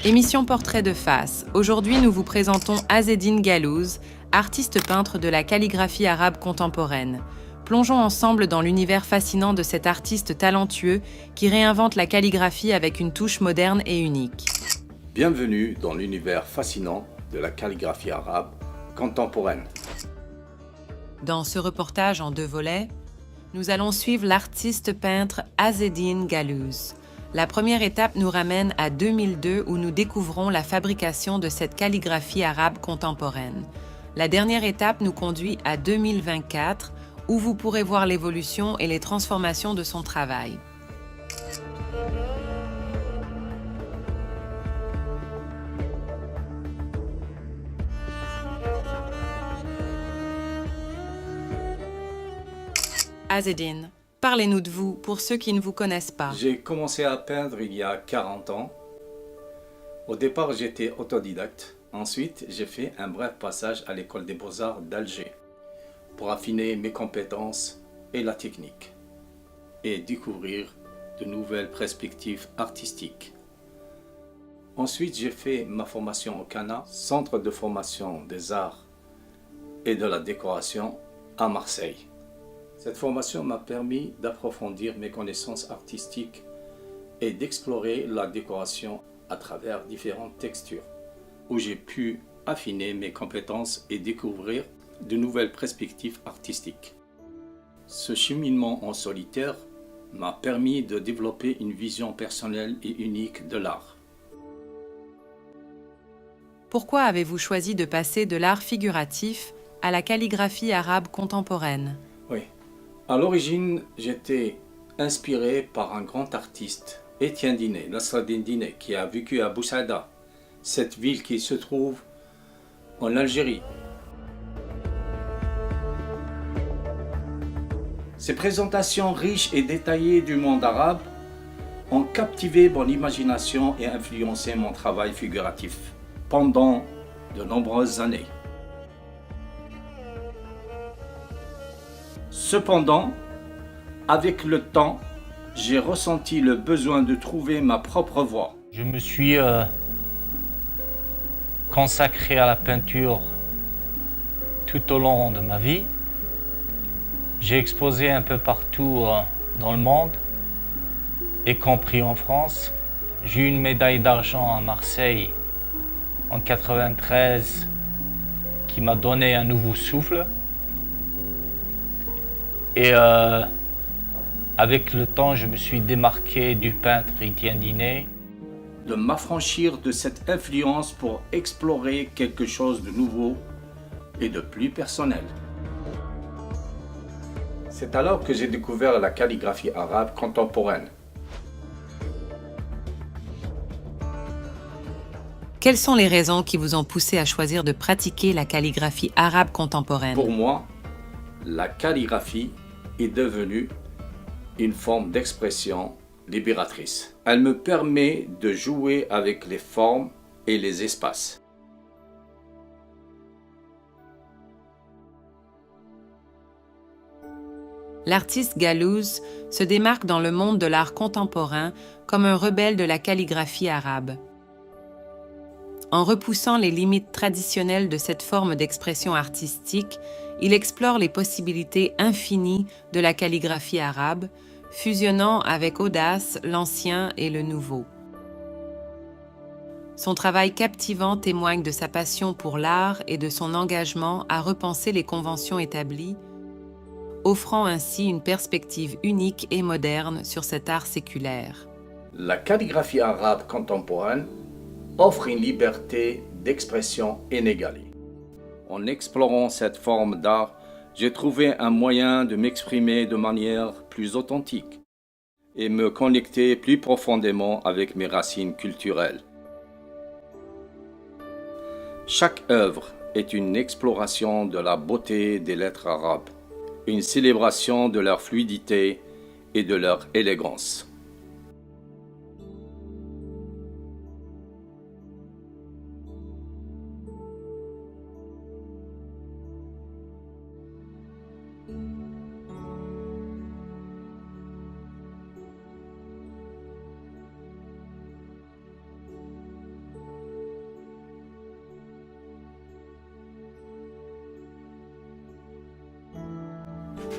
Émission Portrait de face. Aujourd'hui, nous vous présentons Azzeddine Galouz, artiste peintre de la calligraphie arabe contemporaine. Plongeons ensemble dans l'univers fascinant de cet artiste talentueux qui réinvente la calligraphie avec une touche moderne et unique. Bienvenue dans l'univers fascinant de la calligraphie arabe contemporaine. Dans ce reportage en 2 volets, nous allons suivre l'artiste peintre Azzeddine Galouz. La première étape nous ramène à 2002 où nous découvrons la fabrication de cette calligraphie arabe contemporaine. La dernière étape nous conduit à 2024 où vous pourrez voir l'évolution et les transformations de son travail. Azzeddine, parlez-nous de vous pour ceux qui ne vous connaissent pas. J'ai commencé à peindre il y a 40 ans. Au départ, j'étais autodidacte. Ensuite, j'ai fait un bref passage à l'école des beaux-arts d'Alger pour affiner mes compétences et la technique et découvrir de nouvelles perspectives artistiques. Ensuite, j'ai fait ma formation au CANA, Centre de formation des arts et de la décoration à Marseille. Cette formation m'a permis d'approfondir mes connaissances artistiques et d'explorer la décoration à travers différentes textures, où j'ai pu affiner mes compétences et découvrir de nouvelles perspectives artistiques. Ce cheminement en solitaire m'a permis de développer une vision personnelle et unique de l'art. Pourquoi avez-vous choisi de passer de l'art figuratif à la calligraphie arabe contemporaine ? Oui. À l'origine, j'étais inspiré par un grand artiste, Étienne Diné, Nasreddin Diné, qui a vécu à Bousaïda, cette ville qui se trouve en Algérie. Ces présentations riches et détaillées du monde arabe ont captivé mon imagination et influencé mon travail figuratif pendant de nombreuses années. Cependant, avec le temps, j'ai ressenti le besoin de trouver ma propre voie. Je me suis consacré à la peinture tout au long de ma vie. J'ai exposé un peu partout dans le monde, y compris en France. J'ai eu une médaille d'argent à Marseille en 1993 qui m'a donné un nouveau souffle. Et avec le temps, je me suis démarqué du peintre Étienne Diné. De m'affranchir de cette influence pour explorer quelque chose de nouveau et de plus personnel. C'est alors que j'ai découvert la calligraphie arabe contemporaine. Quelles sont les raisons qui vous ont poussé à choisir de pratiquer la calligraphie arabe contemporaine ? Pour moi, la calligraphie est devenue une forme d'expression libératrice. Elle me permet de jouer avec les formes et les espaces. L'artiste Galouz se démarque dans le monde de l'art contemporain comme un rebelle de la calligraphie arabe. En repoussant les limites traditionnelles de cette forme d'expression artistique, il explore les possibilités infinies de la calligraphie arabe, fusionnant avec audace l'ancien et le nouveau. Son travail captivant témoigne de sa passion pour l'art et de son engagement à repenser les conventions établies, offrant ainsi une perspective unique et moderne sur cet art séculaire. La calligraphie arabe contemporaine offre une liberté d'expression inégalée. En explorant cette forme d'art, j'ai trouvé un moyen de m'exprimer de manière plus authentique et me connecter plus profondément avec mes racines culturelles. Chaque œuvre est une exploration de la beauté des lettres arabes, une célébration de leur fluidité et de leur élégance.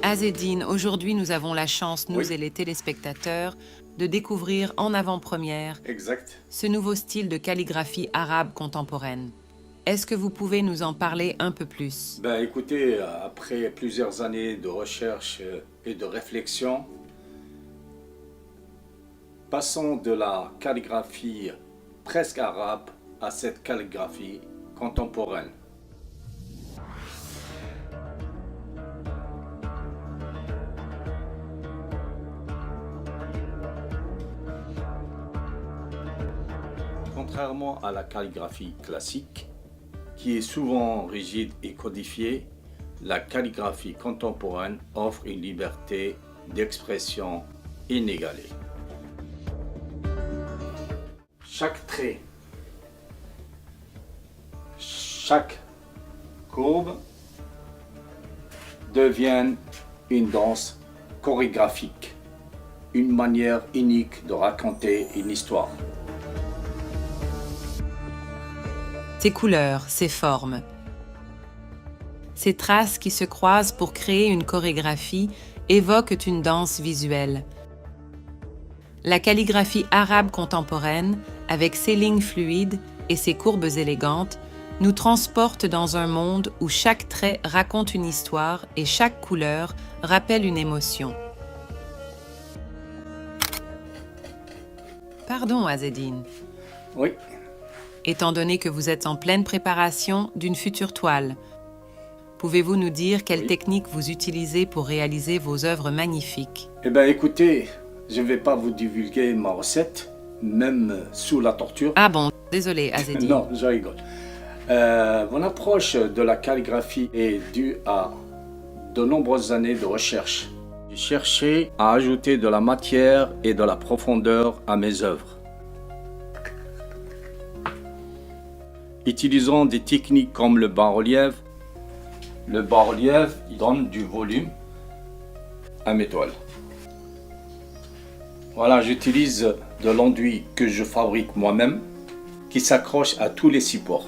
Azzedine, aujourd'hui nous avons la chance, nous Oui. et les téléspectateurs, de découvrir en avant-première Exact. ce nouveau style de calligraphie arabe contemporaine. Est-ce que vous pouvez nous en parler un peu plus? Ben écoutez, après plusieurs années de recherche et de réflexion, passons de la calligraphie presque arabe à cette calligraphie contemporaine. Contrairement à la calligraphie classique, qui est souvent rigide et codifiée, la calligraphie contemporaine offre une liberté d'expression inégalée. Chaque trait, chaque courbe devient une danse chorégraphique, une manière unique de raconter une histoire. Ces couleurs, ces formes, ces traces qui se croisent pour créer une chorégraphie évoquent une danse visuelle. La calligraphie arabe contemporaine, avec ses lignes fluides et ses courbes élégantes, nous transporte dans un monde où chaque trait raconte une histoire et chaque couleur rappelle une émotion. Pardon, Azzedine. Oui. Étant donné que vous êtes en pleine préparation d'une future toile, pouvez-vous nous dire quelle technique vous utilisez pour réaliser vos œuvres magnifiques? Eh bien écoutez, je ne vais pas vous divulguer ma recette, même sous la torture. Ah bon, désolé, Azzedine. Non, je rigole. Mon approche de la calligraphie est due à de nombreuses années de recherche. J'ai cherché à ajouter de la matière et de la profondeur à mes œuvres. Utilisant des techniques comme le bas-relief. Le bas-relief donne du volume à mes toiles. Voilà, j'utilise de l'enduit que je fabrique moi-même, qui s'accroche à tous les supports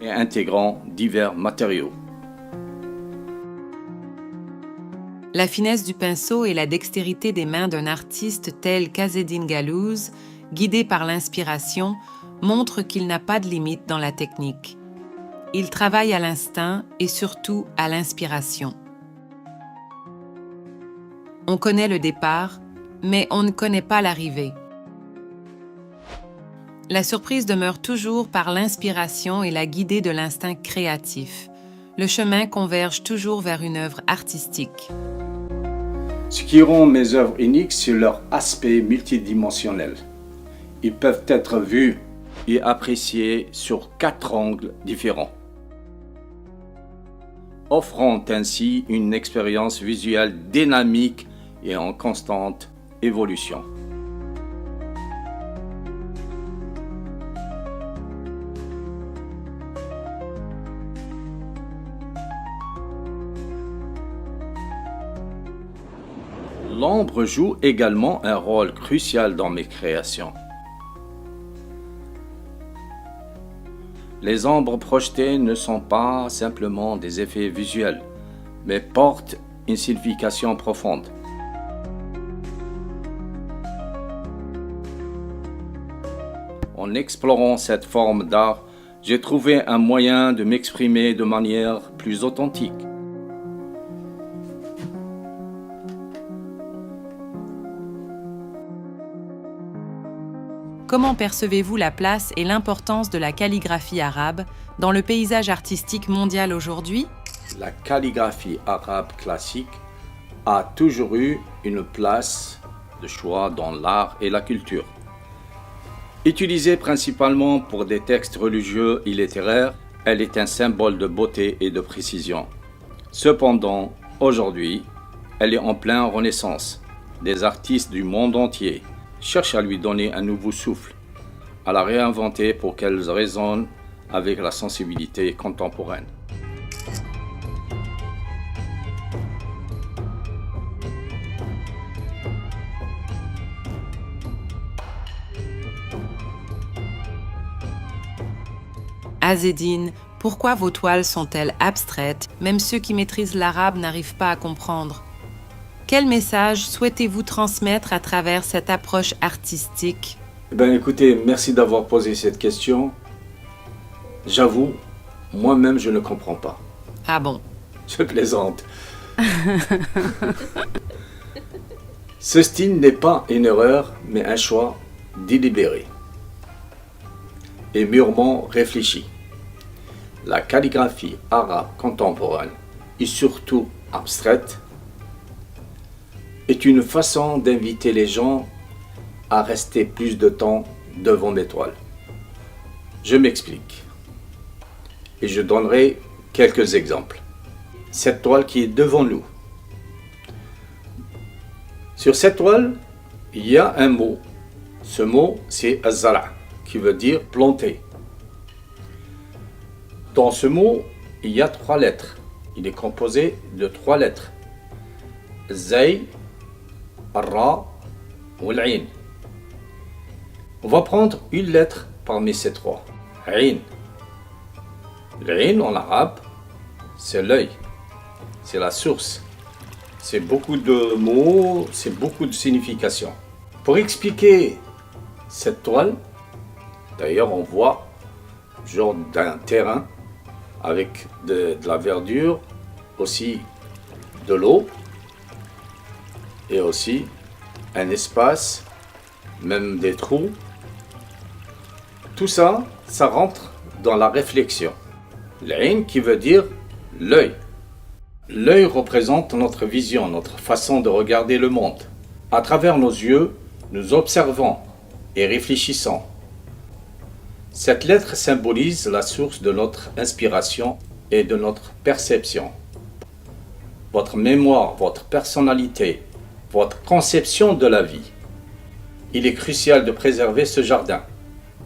et intégrant divers matériaux. La finesse du pinceau et la dextérité des mains d'un artiste tel qu'Azzedine Galouz, guidé par l'inspiration, montrent qu'il n'a pas de limite dans la technique. Il travaille à l'instinct et surtout à l'inspiration. On connaît le départ, mais on ne connaît pas l'arrivée. La surprise demeure toujours par l'inspiration et la guidée de l'instinct créatif. Le chemin converge toujours vers une œuvre artistique. Ce qui rend mes œuvres uniques, c'est leur aspect multidimensionnel. Ils peuvent être vus et appréciés sur 4 angles différents, offrant ainsi une expérience visuelle dynamique et en constante évolution. L'ombre joue également un rôle crucial dans mes créations. Les ombres projetées ne sont pas simplement des effets visuels, mais portent une signification profonde. En explorant cette forme d'art, j'ai trouvé un moyen de m'exprimer de manière plus authentique. Comment percevez-vous la place et l'importance de la calligraphie arabe dans le paysage artistique mondial aujourd'hui? La calligraphie arabe classique a toujours eu une place de choix dans l'art et la culture. Utilisée principalement pour des textes religieux et littéraires, elle est un symbole de beauté et de précision. Cependant, aujourd'hui, elle est en pleine renaissance. Des artistes du monde entier cherchent à lui donner un nouveau souffle, à la réinventer pour qu'elle résonne avec la sensibilité contemporaine. Azzedine, Pourquoi vos toiles sont-elles abstraites? Même ceux qui maîtrisent l'arabe n'arrivent pas à comprendre. Quel message souhaitez-vous transmettre à travers cette approche artistique? Écoutez, merci d'avoir posé cette question. J'avoue, moi-même, je ne comprends pas. Ah bon? Je plaisante. Ce style n'est pas une erreur, mais un choix délibéré et mûrement réfléchi. La calligraphie arabe contemporaine, et surtout abstraite, est une façon d'inviter les gens à rester plus de temps devant mes toiles. Je m'explique et je donnerai quelques exemples. Cette toile qui est devant nous. Sur cette toile, il y a un mot. Ce mot, c'est az-zara, qui veut dire planter. Dans ce mot, il y a 3 lettres. Il est composé de 3 lettres. Zay, Ra ou l'Ain. On va prendre une lettre parmi ces 3. Ain. L'Ain en arabe, c'est l'œil. C'est la source. C'est beaucoup de mots, c'est beaucoup de significations. Pour expliquer cette toile, d'ailleurs on voit genre d'un terrain avec de la verdure, aussi de l'eau et aussi un espace, même des trous. Tout ça, ça rentre dans la réflexion. L'ain qui veut dire l'œil. L'œil représente notre vision, notre façon de regarder le monde. À travers nos yeux, nous observons et réfléchissons. Cette lettre symbolise la source de notre inspiration et de notre perception. Votre mémoire, votre personnalité, votre conception de la vie. Il est crucial de préserver ce jardin,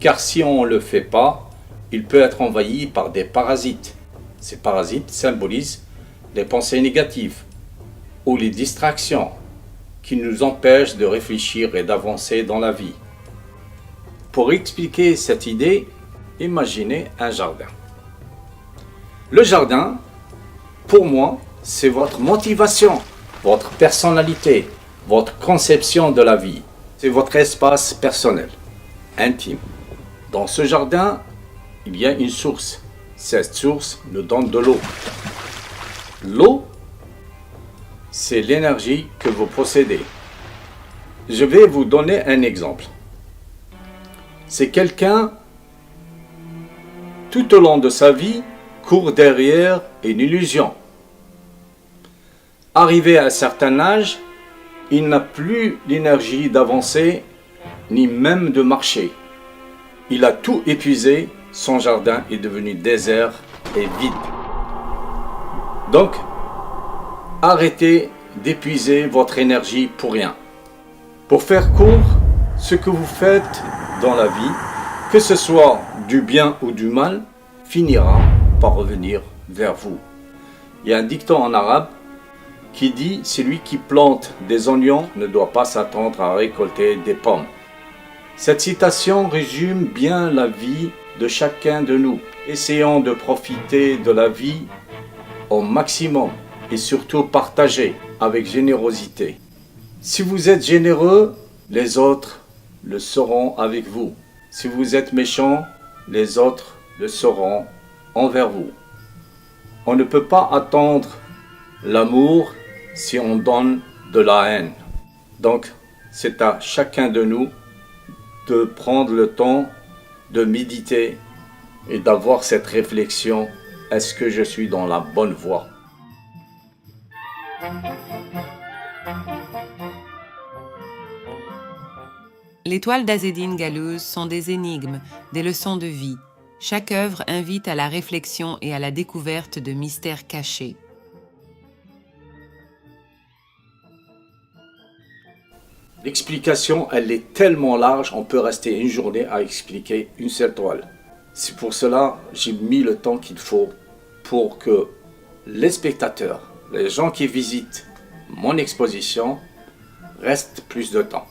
car si on ne le fait pas, il peut être envahi par des parasites. Ces parasites symbolisent les pensées négatives ou les distractions qui nous empêchent de réfléchir et d'avancer dans la vie. Pour expliquer cette idée, imaginez un jardin. Le jardin, pour moi, c'est votre motivation, votre personnalité, votre conception de la vie. C'est votre espace personnel, intime. Dans ce jardin, il y a une source. Cette source nous donne de l'eau. L'eau, c'est l'énergie que vous possédez. Je vais vous donner un exemple. C'est quelqu'un, tout au long de sa vie, court derrière une illusion. Arrivé à un certain âge, il n'a plus l'énergie d'avancer, ni même de marcher. Il a tout épuisé, son jardin est devenu désert et vide. Donc, arrêtez d'épuiser votre énergie pour rien. Pour faire court, ce que vous faites dans la vie, que ce soit du bien ou du mal, finira par revenir vers vous. Il y a un dicton en arabe qui dit « Celui qui plante des oignons ne doit pas s'attendre à récolter des pommes ». Cette citation résume bien la vie de chacun de nous. Essayons de profiter de la vie au maximum et surtout partager avec générosité. Si vous êtes généreux, les autres le seront avec vous. Si vous êtes méchant, les autres le seront envers vous. On ne peut pas attendre l'amour si on donne de la haine. Donc, c'est à chacun de nous de prendre le temps de méditer et d'avoir cette réflexion. Est-ce que je suis dans la bonne voie? Les toiles d'Azzeddine Galouz sont des énigmes, des leçons de vie. Chaque œuvre invite à la réflexion et à la découverte de mystères cachés. L'explication, elle est tellement large, on peut rester une journée à expliquer une seule toile. C'est pour cela que j'ai mis le temps qu'il faut pour que les spectateurs, les gens qui visitent mon exposition, restent plus de temps.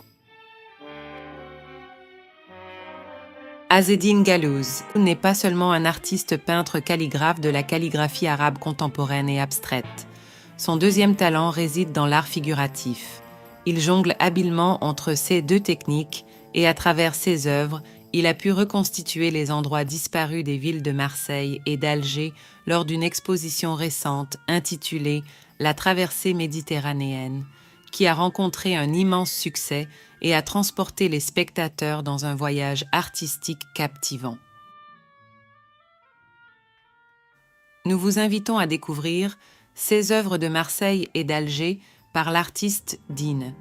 Azzeddine Galouz n'est pas seulement un artiste peintre calligraphe de la calligraphie arabe contemporaine et abstraite. Son deuxième talent réside dans l'art figuratif. Il jongle habilement entre ces deux techniques et à travers ses œuvres, il a pu reconstituer les endroits disparus des villes de Marseille et d'Alger lors d'une exposition récente intitulée « La traversée méditerranéenne », qui a rencontré un immense succès et a transporté les spectateurs dans un voyage artistique captivant. Nous vous invitons à découvrir ces œuvres de Marseille et d'Alger par l'artiste Dine.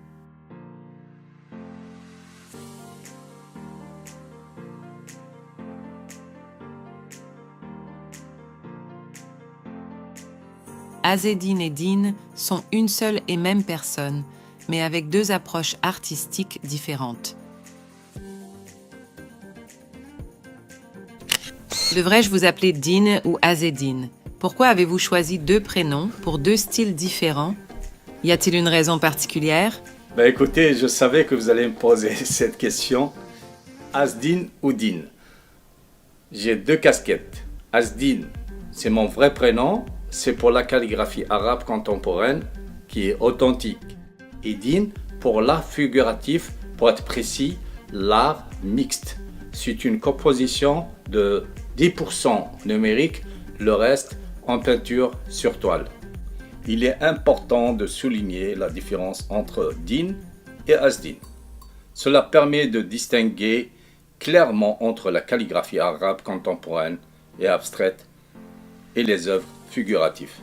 Azzeddine et Dine sont une seule et même personne, mais avec deux approches artistiques différentes. Devrais-je vous appeler Dine ou Azzeddine? Pourquoi avez-vous choisi deux prénoms pour deux styles différents? Y a-t-il une raison particulière? Écoutez, je savais que vous allez me poser cette question. Azzeddine ou Dine? J'ai deux casquettes. Azzeddine, c'est mon vrai prénom. C'est pour la calligraphie arabe contemporaine qui est authentique. Et Dine pour l'art figuratif, pour être précis, l'art mixte. C'est une composition de 10% numérique, le reste en peinture sur toile. Il est important de souligner la différence entre Dine et Azzeddine. Cela permet de distinguer clairement entre la calligraphie arabe contemporaine et abstraite et les œuvres figuratives,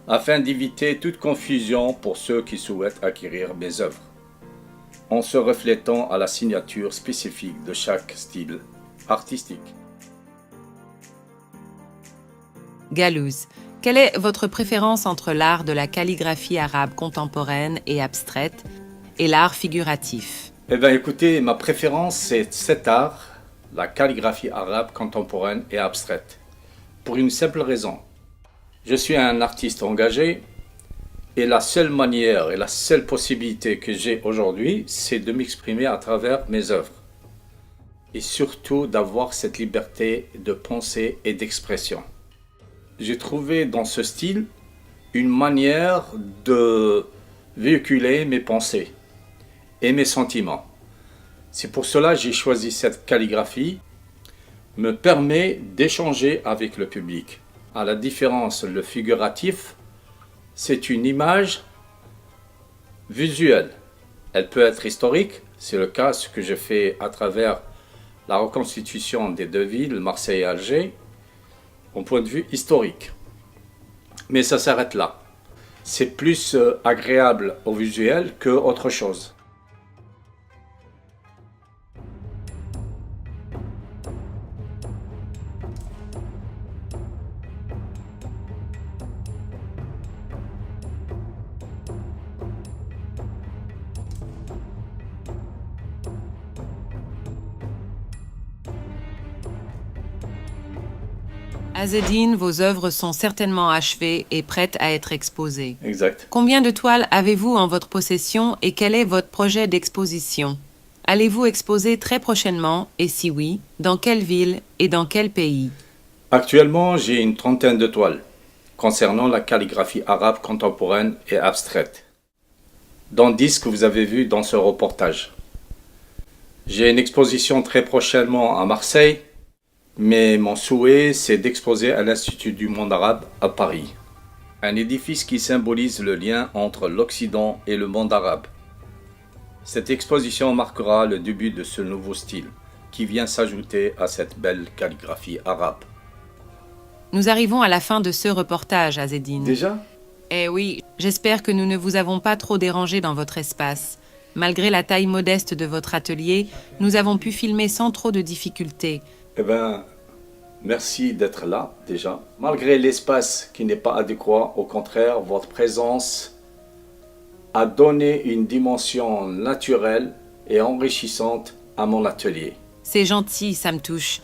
afin d'éviter toute confusion pour ceux qui souhaitent acquérir mes œuvres, en se reflétant à la signature spécifique de chaque style artistique. Galouz, quelle est votre préférence entre l'art de la calligraphie arabe contemporaine et abstraite et l'art figuratif? Écoutez, ma préférence c'est cet art, la calligraphie arabe contemporaine et abstraite, pour une simple raison. Je suis un artiste engagé et la seule manière et la seule possibilité que j'ai aujourd'hui, c'est de m'exprimer à travers mes œuvres. Et surtout d'avoir cette liberté de pensée et d'expression. J'ai trouvé dans ce style une manière de véhiculer mes pensées et mes sentiments. C'est pour cela que j'ai choisi cette calligraphie, me permet d'échanger avec le public. À la différence, le figuratif, c'est une image visuelle. Elle peut être historique, c'est le cas ce que j'ai fait à travers la reconstitution des deux villes, Marseille et Alger, au point de vue historique. Mais ça s'arrête là. C'est plus agréable au visuel qu'autre chose. Azzeddine, vos œuvres sont certainement achevées et prêtes à être exposées. Exact. Combien de toiles avez-vous en votre possession et quel est votre projet d'exposition? Allez-vous exposer très prochainement et si oui, dans quelle ville et dans quel pays? Actuellement, j'ai une trentaine de toiles concernant la calligraphie arabe contemporaine et abstraite, dont 10 que vous avez vu dans ce reportage. J'ai une exposition très prochainement à Marseille, mais mon souhait, c'est d'exposer à l'Institut du monde arabe à Paris. Un édifice qui symbolise le lien entre l'Occident et le monde arabe. Cette exposition marquera le début de ce nouveau style, qui vient s'ajouter à cette belle calligraphie arabe. Nous arrivons à la fin de ce reportage, Azzeddine. Déjà ? Eh oui, j'espère que nous ne vous avons pas trop dérangé dans votre espace. Malgré la taille modeste de votre atelier, nous avons pu filmer sans trop de difficultés. Merci d'être là, déjà. Malgré l'espace qui n'est pas adéquat, au contraire, votre présence a donné une dimension naturelle et enrichissante à mon atelier. C'est gentil, ça me touche.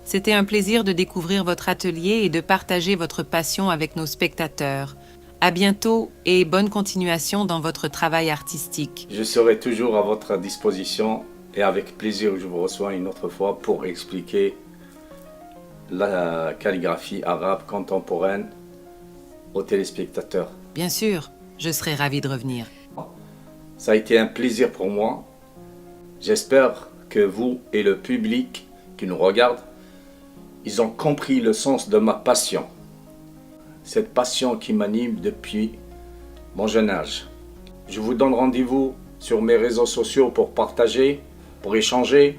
C'était un plaisir de découvrir votre atelier et de partager votre passion avec nos spectateurs. À bientôt et bonne continuation dans votre travail artistique. Je serai toujours à votre disposition Et avec plaisir, je vous reçois une autre fois pour expliquer la calligraphie arabe contemporaine aux téléspectateurs. Bien sûr, je serai ravie de revenir. Ça a été un plaisir pour moi. J'espère que vous et le public qui nous regarde, ils ont compris le sens de ma passion. Cette passion qui m'anime depuis mon jeune âge. Je vous donne rendez-vous sur mes réseaux sociaux pour partager, pour échanger,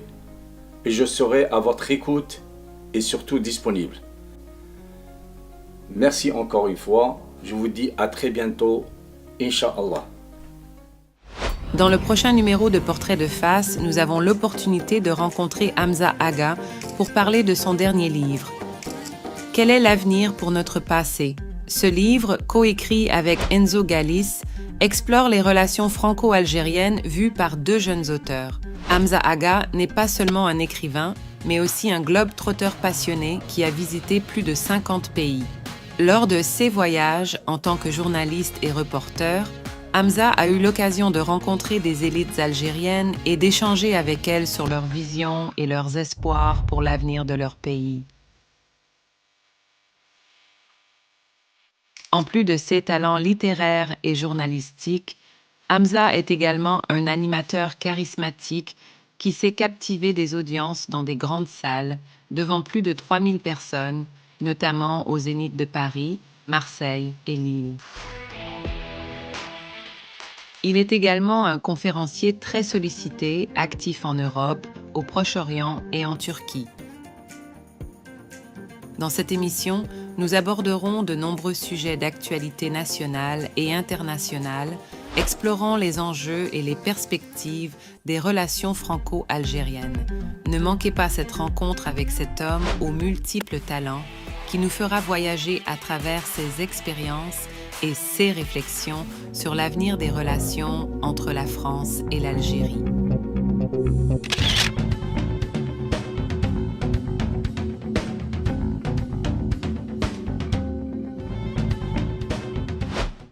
et je serai à votre écoute et surtout disponible. Merci encore une fois. Je vous dis à très bientôt, Inch'Allah. Dans le prochain numéro de Portrait de face, nous avons l'opportunité de rencontrer Hamza Aga pour parler de son dernier livre. Quel est l'avenir pour notre passé? Ce livre, coécrit avec Enzo Gallis, explore les relations franco-algériennes vues par deux jeunes auteurs. Hamza Aga n'est pas seulement un écrivain, mais aussi un globe-trotteur passionné qui a visité plus de 50 pays. Lors de ses voyages, en tant que journaliste et reporter, Hamza a eu l'occasion de rencontrer des élites algériennes et d'échanger avec elles sur leurs visions et leurs espoirs pour l'avenir de leur pays. En plus de ses talents littéraires et journalistiques, Hamza est également un animateur charismatique qui sait captiver des audiences dans des grandes salles devant plus de 3000 personnes, notamment au Zénith de Paris, Marseille et Lille. Il est également un conférencier très sollicité, actif en Europe, au Proche-Orient et en Turquie. Dans cette émission, nous aborderons de nombreux sujets d'actualité nationale et internationale, explorant les enjeux et les perspectives des relations franco-algériennes. Ne manquez pas cette rencontre avec cet homme aux multiples talents qui nous fera voyager à travers ses expériences et ses réflexions sur l'avenir des relations entre la France et l'Algérie.